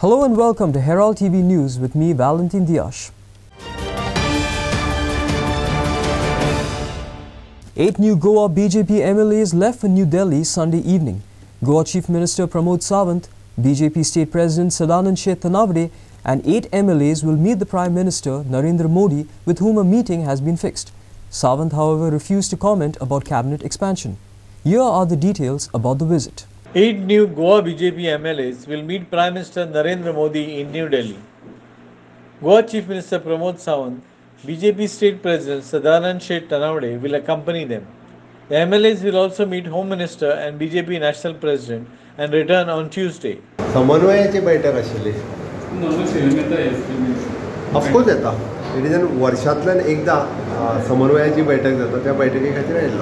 Hello and welcome to Herald TV News with me, Valentin Diash. 8 new Goa BJP MLAs left for New Delhi Sunday evening. Goa Chief Minister Pramod Sawant, BJP State President Sadanand Tanawade and 8 MLAs will meet the Prime Minister Narendra Modi, with whom a meeting has been fixed. Sawant, however, refused to comment about cabinet expansion. Here are the details about the visit. 8 new Goa BJP MLAs will meet Prime Minister Narendra Modi in New Delhi. Goa Chief Minister Pramod Sawant, BJP State President Sadanand Tanawade will accompany them. The MLAs will also meet Home Minister and BJP National President and return on Tuesday. समन्वयाची बैठक आशिल्ली. Of course येता. It is वर्षांतल्यान एकदा समन्वयाची बैठक जाता. त्या बैठके खातीर आयला.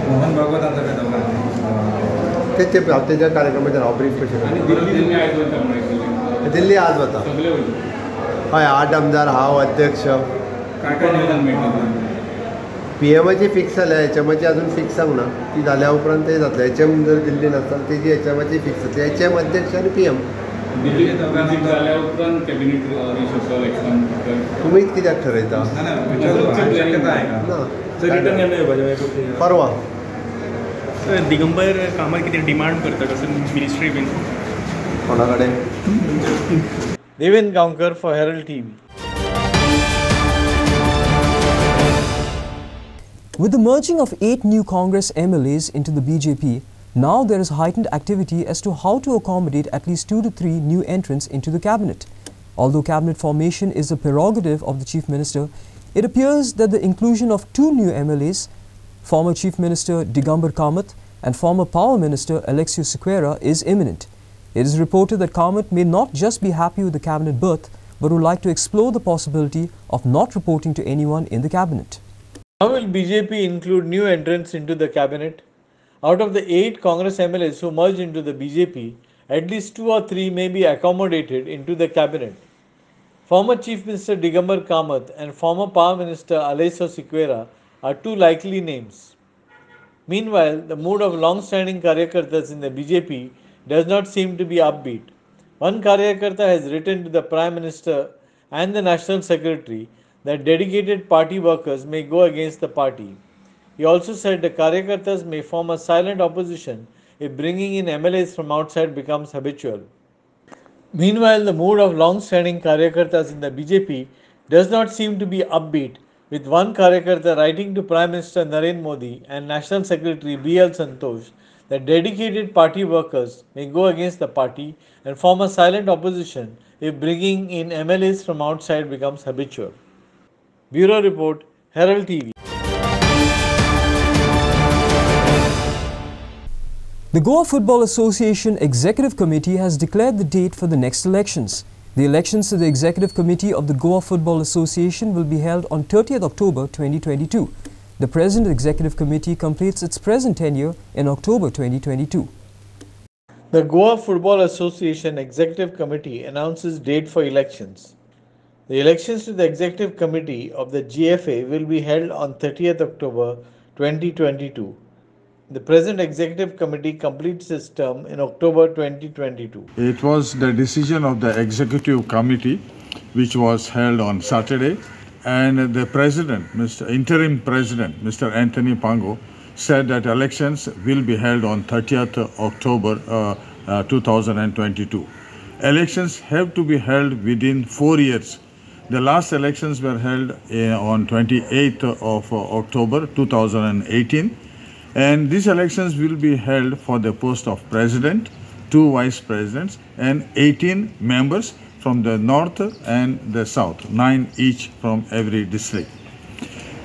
मोहन भागवत तेच्या कार्यक्रमाचेर हांव ब्रीफ कशें दिल्ली आज वता. हय 8 आमदार हांव अध्यक्ष. पीएमाची फिक्स जाल्या, एचएमाची अजून फिक्स जावंक ना. ती जाल्या उपरांत ते जातले. एचएम जर दिल्लीन आसता तेजी एचएमाची फिक्स जातली. एचएम अध्यक्ष आनी पीएम. तुमी कित्याक ठरयता? परवा दिगंबर कामार कितें डिमांड करता कसं मिनिस्ट्री बीन कोणा कडेन? Devin Gaonkar for Herald TV. With the merging of 8 new Congress MLAs into the BJP, now there is heightened activity as to how to accommodate at least 2 to 3 new entrants into the cabinet. Although cabinet formation is the prerogative of the Chief Minister, it appears that the inclusion of 2 new MLAs, former Chief Minister Digambar Kamath and former Power Minister Alexius Sequeira, is imminent. It is reported that Kamath may not just be happy with the cabinet berth, but would like to explore the possibility of not reporting to anyone in the cabinet. How will BJP include new entrants into the cabinet? Out of the 8 Congress MLAs who merged into the BJP, at least 2 or 3 may be accommodated into the cabinet. Former Chief Minister Digambar Kamath and former Power Minister Alexius Sequeira are 2 likely names. Meanwhile, the mood of long-standing Karyakartas in the BJP does not seem to be upbeat. One Karyakarta has written to the Prime Minister and the National Secretary that dedicated party workers may go against the party. He also said the Karyakartas may form a silent opposition if bringing in MLAs from outside becomes habitual. Meanwhile, the mood of long-standing Karyakartas in the BJP does not seem to be upbeat, with one Karyakarta writing to Prime Minister Narendra Modi and National Secretary B.L. Santosh that dedicated party workers may go against the party and form a silent opposition if bringing in MLAs from outside becomes habitual. Bureau Report, Herald TV. The Goa Football Association Executive Committee has declared the date for the next elections. The elections to the Executive Committee of the Goa Football Association will be held on 30th October 2022. The present Executive Committee completes its present tenure in October 2022. The Goa Football Association Executive Committee announces date for elections. The elections to the Executive Committee of the GFA will be held on 30th October 2022. The present Executive Committee completes its term in October 2022. It was the decision of the Executive Committee which was held on Saturday, and the President, Interim President, Mr. Anthony Pango, said that elections will be held on 30th October 2022. Elections have to be held within 4 years. The last elections were held on 28th of October 2018, and these elections will be held for the post of President, 2 Vice Presidents and 18 members from the north and the south, 9 each from every district.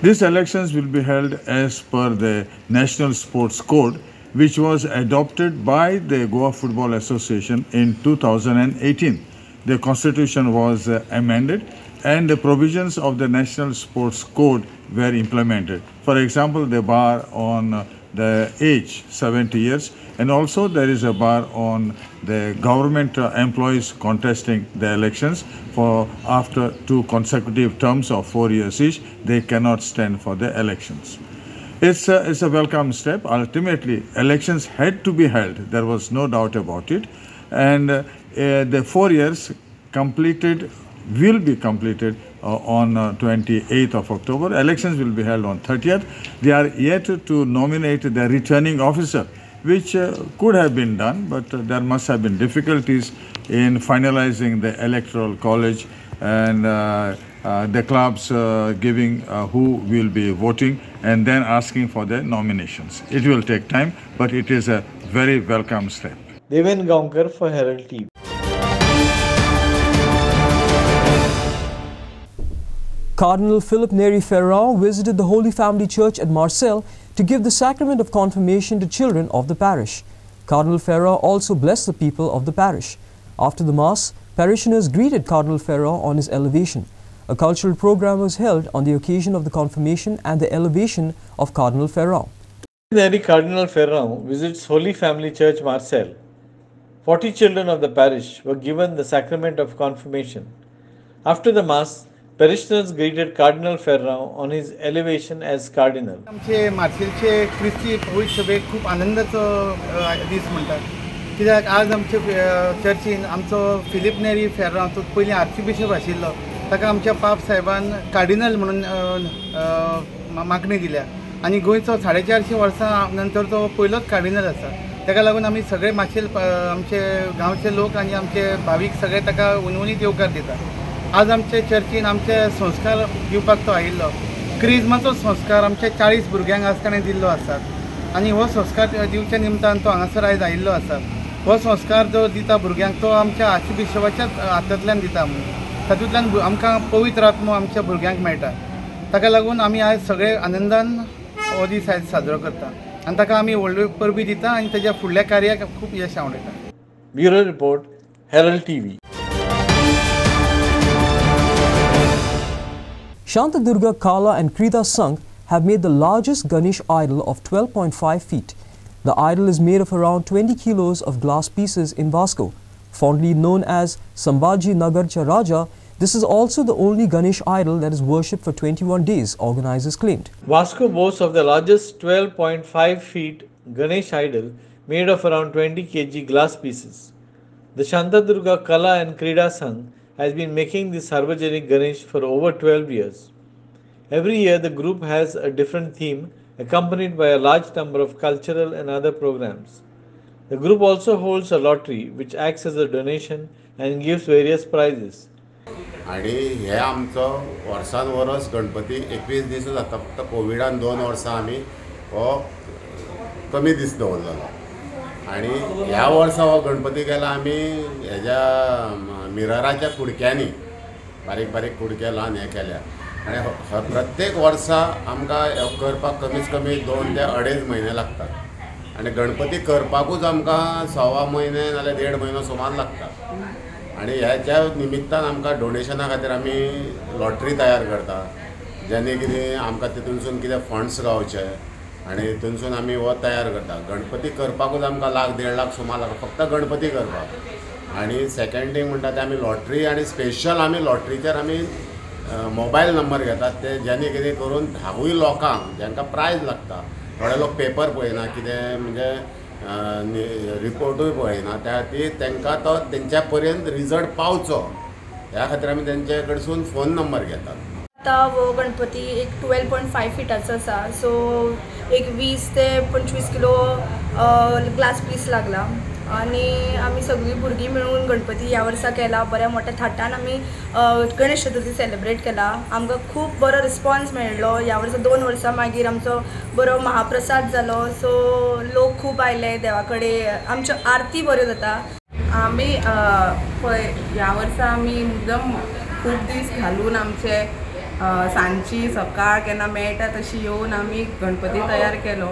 These elections will be held as per the National Sports Code, which was adopted by the Goa Football Association in 2018. The constitution was amended and the provisions of the National Sports Code were implemented. For example, the bar on the age 70 years, and also there is a bar on the government employees contesting the elections for after 2 consecutive terms of 4 years each, they cannot stand for the elections. It's a welcome step. Ultimately, elections had to be held. There was no doubt about it. And the 4 years will be completed on 28th of October. Elections will be held on 30th. They are yet to nominate the returning officer, which could have been done, but there must have been difficulties in finalizing the electoral college and the clubs giving who will be voting and then asking for their nominations. It will take time, but it is a very welcome step. Deven Gaonkar for Herald TV. Cardinal Philip Neri Ferrao visited the Holy Family Church at Marseille to give the sacrament of confirmation to children of the parish. Cardinal Ferrao also blessed the people of the parish. After the Mass, parishioners greeted Cardinal Ferrao on his elevation. A cultural program was held on the occasion of the confirmation and the elevation of Cardinal Ferrao. Cardinal Ferrao visits Holy Family Church, Marseille. 40 children of the parish were given the sacrament of confirmation. After the Mass, parishioners greeted Cardinal Ferrao on his elevation as Cardinal. आमचे मार्सेलचे क्रिस्ती पवित्र सभेक खूप आनंदाचो दीस म्हणटात कित्याक आज आमचे चर्चीन आमचो फिलीप नेरी फेर्रांव तो पयलीं आर्चबिशप आशिल्लो ताका आमच्या पाप साहेबान कार्डिनल म्हणून मागणी दिल्या आनी गोंयचो 450 वर्सां नंतर तो पयलोच कार्डिनल आसा ताका लागून आमी सगळे मार्सेल आमचे गांवचे लोक आनी आमचे भावीक सगळे ताका उनवणीत येवकार दितात. आज आमचे चर्चीन आमचे संस्कार दिवपाक तो आयिल्लो क्रिजमाचो संस्कार आमचे 40 भुरग्यांक आज ताणें दिल्लो आसात आनी हो संस्कार दिवच्या निमतान तो हांगासर आयज आयिल्लो आसा. हो संस्कार जो दिता भुरग्यांक तो आमच्या आर्चबिशपाच्याच हातांतल्यान दिता म्हणून तातूंतल्यान आमकां पवित्र आत्मो आमच्या भुरग्यांक मेळटा. ताका लागून आमी आयज सगळे आनंदान हो दीस आयज साजरो करता आनी ताका आमी व्हडली परबी दिता आनी ताच्या फुडल्या कार्याक खूब यश आवडटा. Bureau report, Herald TV. Shantadurga, Kala and Krita Sangh have made the largest Ganesh idol of 12.5 feet. The idol is made of around 20 kilos of glass pieces in Vasco. Fondly known as Sambhaji Nagar Cha Raja, this is also the only Ganesh idol that is worshipped for 21 days, organizers claimed. Vasco boasts of the largest 12.5 feet Ganesh idol made of around 20 kg glass pieces. The Shantadurga, Kala and Krida Sangh has been making this Sarvajanic Ganesh for over 12 years. Every year the group has a different theme accompanied by a large number of cultural and other programs. The group also holds a lottery which acts as a donation and gives various prizes. आणि हे आमचो वर्सान verse Ganpati 21 दीस जाता. फक्त कोविडान 2 वर्सां आमी हो कमी दीस दवरलेलो आणि ह्या वर्सा हो गणपती केला आमी हेज्या मिरराच्या कुडक्यांनी बारीक बारीक कुडके लावन हे केल्या आणि प्रत्येक वर्सा आमकां हे करपाक कमीत कमी 2 ते 2.5 म्हयने लागतात आणि गणपती करपाकूच आमकां 1.25 म्हयने नाल्यार 1.5 म्हयनो सुमार लागता. आणि ह्याच्या निमित्तान आमकां डोनेशना खातीर आमी लॉटरी तयार करता जेणे कितें आमकां तितूनसून कितें फंड्स गावचे आणि तितूनसून आमी हो तयार करता. गणपती करपाकूच आमकां 1.5 लाख सुमार लागता फक्त गणपती करपाक. आणि सेकंड थिंग म्हणटा ते आमी लॉटरी आणि स्पेशल आमी लॉटरीचेर आमी मोबायल नंबर घेतात ते जेणे कितें करून 10 लोकांक जांकां प्रायज लागता. थोडे लोक पेपर पळयना कितें म्हणजे रिपोर्टूय पळयना त्या खातीर तांकां तो तेंच्या पर्यंत रिजल्ट पावचो ह्या खातीर आमी तेंचे कडसून फोन नंबर घेतात. आता वो गणपती एक 12.5 फिटाचो आसा सो एक 20 ते 25 किलो ग्लास पीस लागला आणि आम्ही सगळी भुरगीं मेळून गणपती ह्या वर्सा केला. बऱ्या मोठ्या थाटान आमी गणेश चतुर्थी सेलिब्रेट केला. आमकां खूब बरो रिस्पॉन्स मेळ्ळो. ह्या वर्सा 2 वर्सां मागीर आमचो बरो महाप्रसाद जालो सो लोक खूब आयले देवा कडेन. आमच्यो आरती बऱ्यो जाता. आमी पळय ह्या वर्सा आमी मुद्दम खूब दीस घालून आमचे सांजची सकाळ केन्ना मेळटा तशी येवन आमी गणपती तयार केलो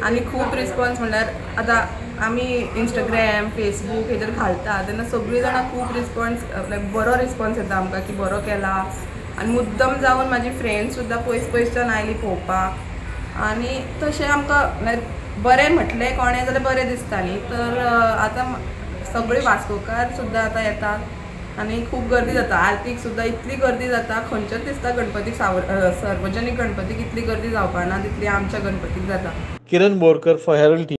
आनी खूब रिस्पॉन्स म्हणल्यार आतां आमी इंस्टाग्राम फेसबूक हेजेर घालता तेन्ना सगळीं जाणां खूब रिस्पॉन्स लायक बरो रिस्पॉन्स येता आमकां की बरो केला आनी मुद्दम जावन म्हाजी फ्रेंड्स सुद्दां पयसच्यान आयलीं पळोवपाक आनी तशें आमकां लायक बरें म्हटलें कोणें जाल्यार बरें दिसता न्ही. तर आतां सगळीं वास्कोकार सुद्दां आतां येतात आणि खूप गर्दी जाता. आरतीक सुद्दां इतली गर्दी जाता, खंयच्याच दिसता गणपतीक सार्वजनीक गणपतीक इतली गर्दी जावपाक ना तितली आमच्या गणपतीक जाता. Kiran Borkar for Herald TV.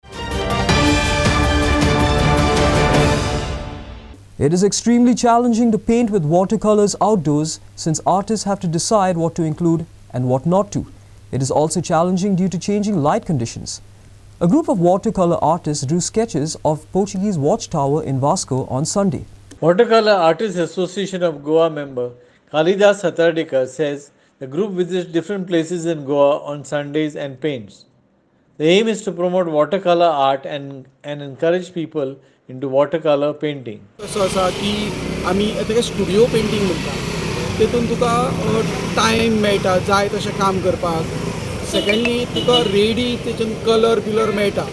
It is extremely challenging to paint with watercolors outdoors since artists have to decide what to include and what not to. It is also challenging due to changing light conditions. A group of watercolor artists drew sketches of Portuguese watchtower in Vasco on Sunday. Watercolor Artists Association of Goa member Kalidas Hatardekar says the group visits different places in Goa on Sundays and paints. The aim is to promote watercolor art and encourage people into watercolor painting. असो आसा की आमी ताका studio painting म्हणटा तेतून तुका time मेळटा जाय तशें काम करपाक. सेकंडली तुका रेडी तेतून कलर बिलर मेळटा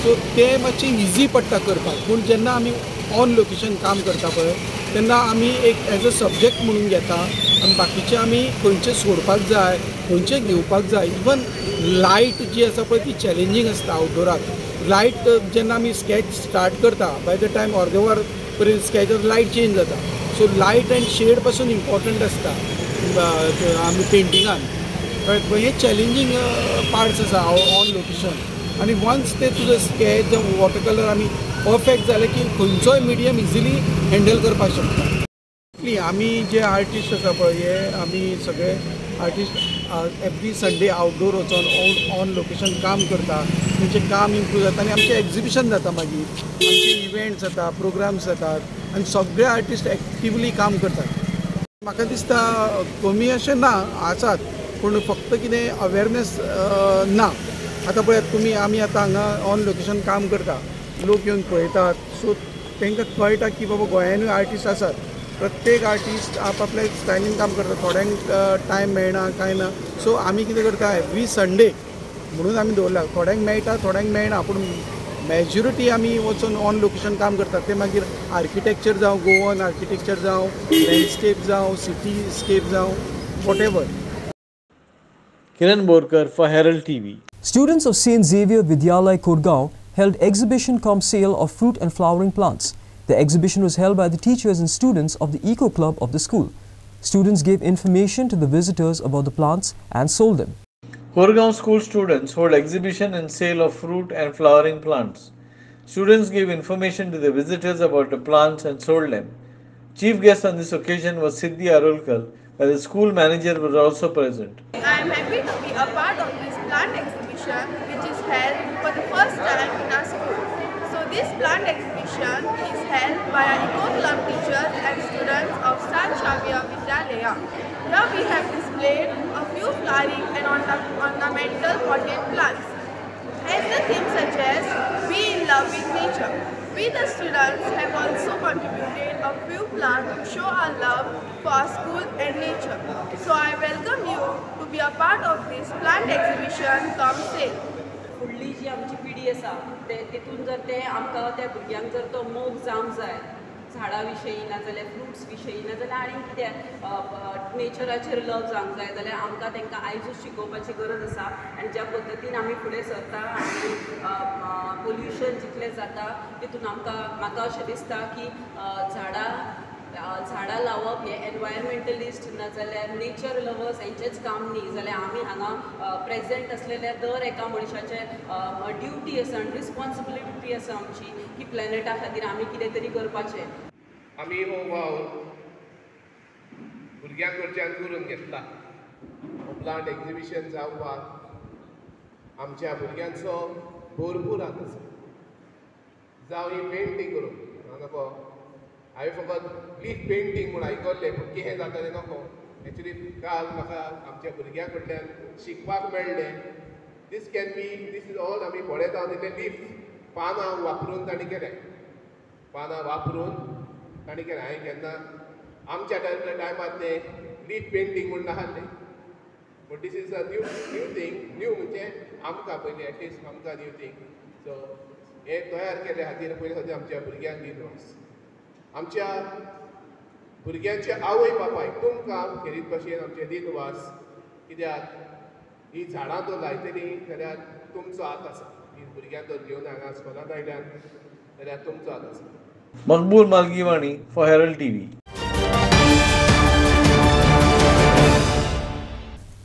सो तें मातशें इजी पडटा करपाक. पूण जेन्ना आमी ऑन लोकेशन काम करता पळय तेन्ना आमी एक एज अ सब्जेक्ट म्हणून घेता आनी बाकीचे आमी खंयचे सोडपाक जाय खंयचे घेवपाक जाय. इवन लायट जी आसा पळय ती चॅलेंजींग आसता आउटडोराक. लायट जेन्ना आमी स्केच स्टार्ट करता बाय द टायम अर्दे वर पर्यंत स्केचार लायट चेंज जाता. सो लायट एंड शेड पासून इम्पॉर्टंट आसता आमी पेंटिंगान कळ्ळें. हे चॅलेंजींग पार्ट्स आसा ऑन लोकेशन आनी वन्स ते तुजो स्केच जावं वॉटर कलर आमी परफेक्ट जाले की खंयचोय मिडियम इजिली हँडल करपाक शकता. आमी जे आर्टिस्ट आसा पळय हे आमी सगळे आर्टिस्ट एवरी संडे आउटडोर वचून ऑन लोकेशन काम करता. तेंचें काम इम्प्रूव जाता आनी आमचें एक्झिबिशन जाता मागीर आमचे इव्हेंट्स जाता प्रोग्राम्स जातात आनी सगळे आर्टिस्ट एक्टिवली काम करतात. म्हाका दिसता कमी अशें ना आसात पूण फक्त कितें अवेरनेस ना. आतां पळयात तुमी आमी आतां हांगा ऑन लोकेशन काम करता लोक येवन पळयतात सो तांकां कळटा की बाबा गोंयानूय आर्टिस्ट आसात. प्रत्येक आर्टिस्ट आपआपल्या स्टायलीन काम करता. थोड्यांक टायम मेळना कांय ना सो आमी कितें करता एवरी संडे म्हणून आमी दवरला. थोड्यांक मेळटा थोड्यांक मेळना पूण मेजॉरिटी आमी वचून ऑन लोकेशन काम करतात. ते मागीर आर्किटेक्चर जावं गोवन आर्किटेक्चर जावं लँडस्केप जावं सिटीस्केप जावं whatever. Kiran Borkar for Herald TV. Students of St. Xavier Vidyalay Kurgaon held exhibition cum sale of fruit and flowering plants. The exhibition was held by the teachers and students of the Eco Club of the school. Students gave information to the visitors about the plants and sold them. Koregaon school students hold exhibition and sale of fruit and flowering plants. Students gave information to the visitors about the plants and sold them. Chief guest on this occasion was Siddhi Arulkar, while the school manager was also present. I am happy to be a part of this plant exhibition which is held for the first time in our school. So this plant exhibition is held by our Eco Club teachers and students of St. Xavier Vidyalaya. Here we have displayed a few flowering and ornamental potted plants. As the theme suggests, be in love with nature. We the students have also contributed a few plants to show our love for our school and nature. So I welcome you to be a part of this plant exhibition come sale. फुडली जी आमची पिढी आसा तेतून जर ते आमकां त्या भुरग्यांक जर तो मोग जावंक जाय झाडां विशयी नाजाल्यार फ्रुट्स विशयी नाजाल्यार आनी कितें नेचराचेर लव जावंक जाय जाल्यार आमकां तांकां आयजूच शिकोवपाची गरज आसा. आनी ज्या पद्दतीन आमी फुडें सरता आनी पोल्युशन जितलें जाता तितून म्हाका अशें दिसता की झाडां लावप हे एनवायरमेंटलिस्ट नाजाल्यार नेचर लवर्स हेंचेंच काम न्ही जाल्यार आमी हांगा प्रेजेंट असलेल्या दर एका मनशाचें ड्युटी आसा आनी रिस्पॉन्सिबिलिटी आसा आमची की प्लॅनेटा खातीर आमी कितें तरी करपाचें. आमी हो वाव भुरग्यां कडच्यान करून घेतला. प्लांट एक्झिबिशन जावपाक आमच्या भुरग्यांचो भरपूर हात आसा. जावं ही पेंटींग करून हांगा पळय हांवें फकत लीफ पेंटींग म्हूण आयकल्लें पूण कितें जाता तें नको. एक्चुली काल म्हाका आमच्या भुरग्यां कडल्यान शिकपाक मेळ्ळें. दीस इज ऑल आमी पळयता तें लीफ पानां वापरून तांणी केलें. पानां वापरून तांणी केलें. हांवें केन्ना आमच्या टायमार तें लीफ पेंटींग म्हूण नाहल्लें. But this is a new thing. New म्हणजे आमकां पयलीं एटलिस्ट आमकां न्यू थींग. सो हे तयार केले खातीर पयलीं खातीर आमच्या भुरग्यांक दिनवास. आमच्या भुरग्यांच्या आवय बापायक तुमकां खेरीत भाशेन आमचे दिनवास. कित्याक ही झाडां जर लायतली जाल्यार तुमचो हात आसा. ही भुरग्यां जर घेवन हांगा स्कॉलांत आयल्यान जाल्यार तुमचो हात आसा. Maqbool Malgiwani for Herald TV.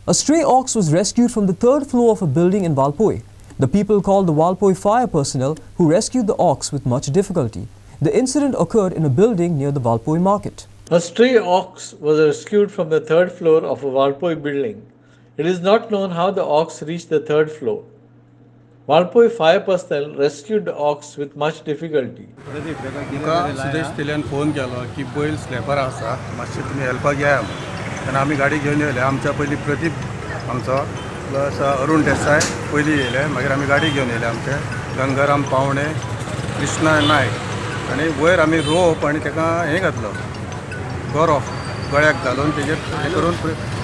A stray ox was rescued from the third floor of a building in Valpoi. The people called the Valpoi fire personnel who rescued the ox with much difficulty. The incident occurred in a building near the Valpoi market. A stray ox was rescued from the third floor of a Valpoi building. It is not known how the ox reached the third floor. Valpoi fire personnel rescued the ox with much difficulty. Sudesh तेल्यान phone केलो की बैल स्लॅपर आसा मातशें तुमी हेल्पाक या तेन्ना आमी गाडी घेवन येयले आमच्या पयलीं प्रदीप आमचो प्लस अरुण देसाय पयलीं येयले मागीर आमी गाडी घेवन येयले आमचे गंगाराम पावणे कृष्णा नायक आनी वयर आमी रोप आनी ताका हें घातलो गरो गळ्याक घालून तेजेर हें करून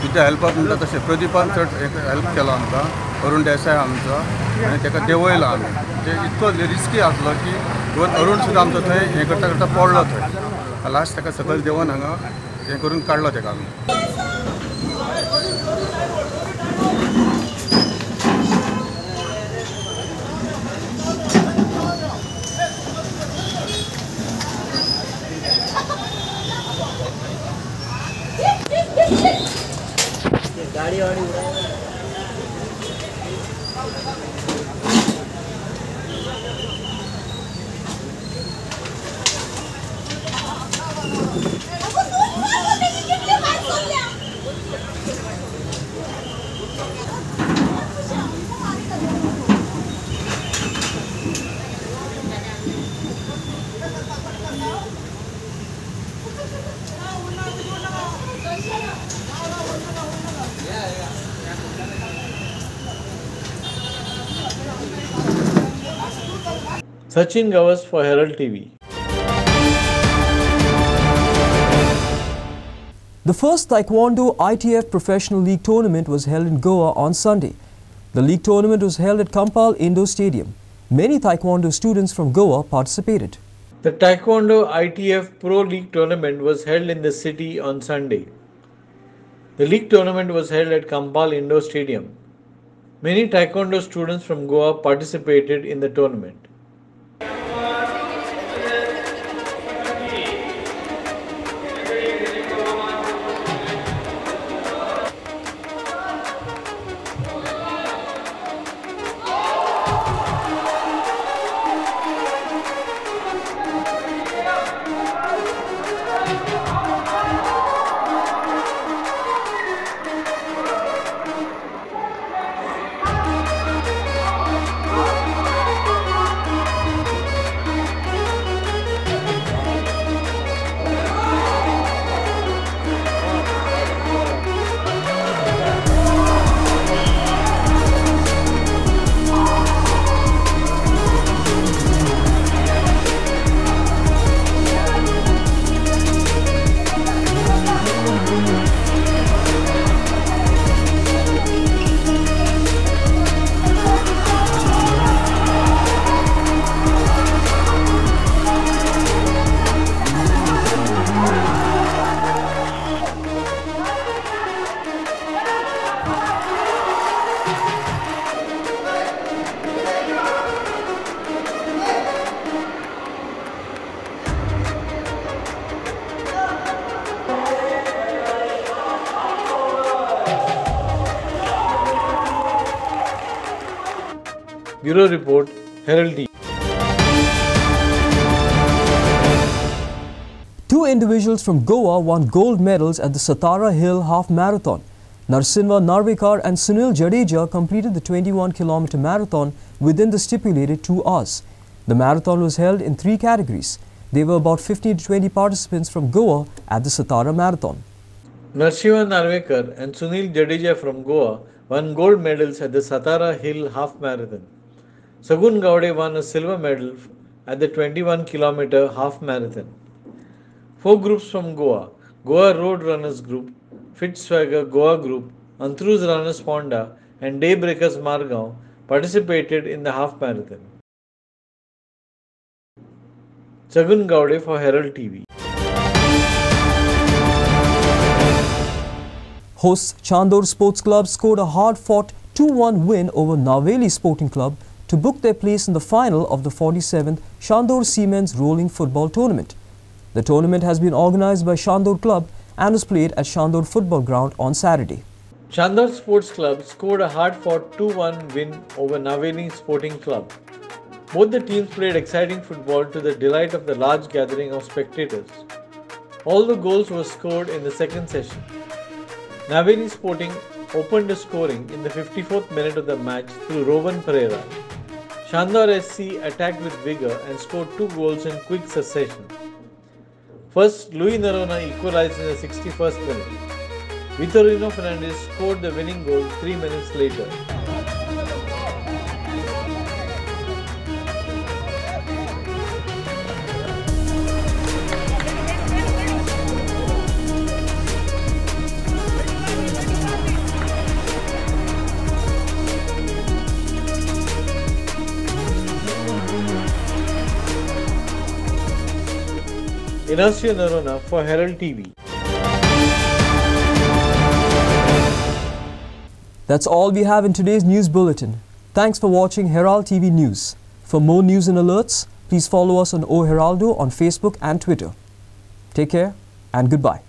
तुज्या हेल्पाक म्हणटा तशें प्रदीपान चड हेल्प केलो आमकां अरुण देसाय आमचो आनी ताका देंवयलो आमी म्हणजे इतको रिस्की आसलो की अरुण सुद्दां आमचो थंय हें करता करता पडलो थंय लास्ट ताका सकयल देंवन हांगा हें करून काडलो ताका आमी गाड़ी वाड़ी उड़ाई Sachin Gavas for Herald TV. The first Taekwondo ITF Professional League tournament was held in Goa on Sunday. The league tournament was held at Kampal Indoor Stadium. Many Taekwondo students from Goa participated. The Taekwondo ITF Pro League tournament was held in the city on Sunday. The league tournament was held at Kampal Indoor Stadium. Many Taekwondo students from Goa participated in the tournament. Bureau Report, Herald TV. Two individuals from Goa won gold medals at the Satara Hill Half Marathon. Narsinva Narvekar and Sunil Jadeja completed the 21-kilometer marathon within the stipulated 2 hours. The marathon was held in 3 categories. There were about 15 to 20 participants from Goa at the Satara Marathon. Narsinva Narvekar and Sunil Jadeja from Goa won gold medals at the Satara Hill Half Marathon. Sagun Gowde won a silver medal at the 21-kilometer half marathon. 4 groups from Goa, Goa Road Runners Group, Fit Swagger Goa Group, Antruz Runners Ponda and Daybreakers Margaon participated in the half marathon. Sagun Gowde for Herald TV. Hosts Chandor Sports Club scored a hard-fought 2-1 win over Naveli Sporting Club to book their place in the final of the 47th Chandor Siemens Rolling Football Tournament. The tournament has been organized by Chandor Club and was played at Chandor Football Ground on Saturday. Chandar Sports Club scored a hard-fought 2-1 win over Naveni Sporting Club. Both the teams played exciting football to the delight of the large gathering of spectators. All the goals were scored in the second session. Naveni Sporting opened the scoring in the 54th minute of the match through Rowan Pereira. Chandar SC attacked with vigour and scored 2 goals in quick succession. First, Luis Narona equalized in the 61st minute. Vitorino Fernandes scored the winning goal 3 minutes later. Inacio Narona for Herald TV. That's all we have in today's news bulletin. Thanks for watching Herald TV News. For more news and alerts, please follow us on O Heraldo on Facebook and Twitter. Take care and goodbye.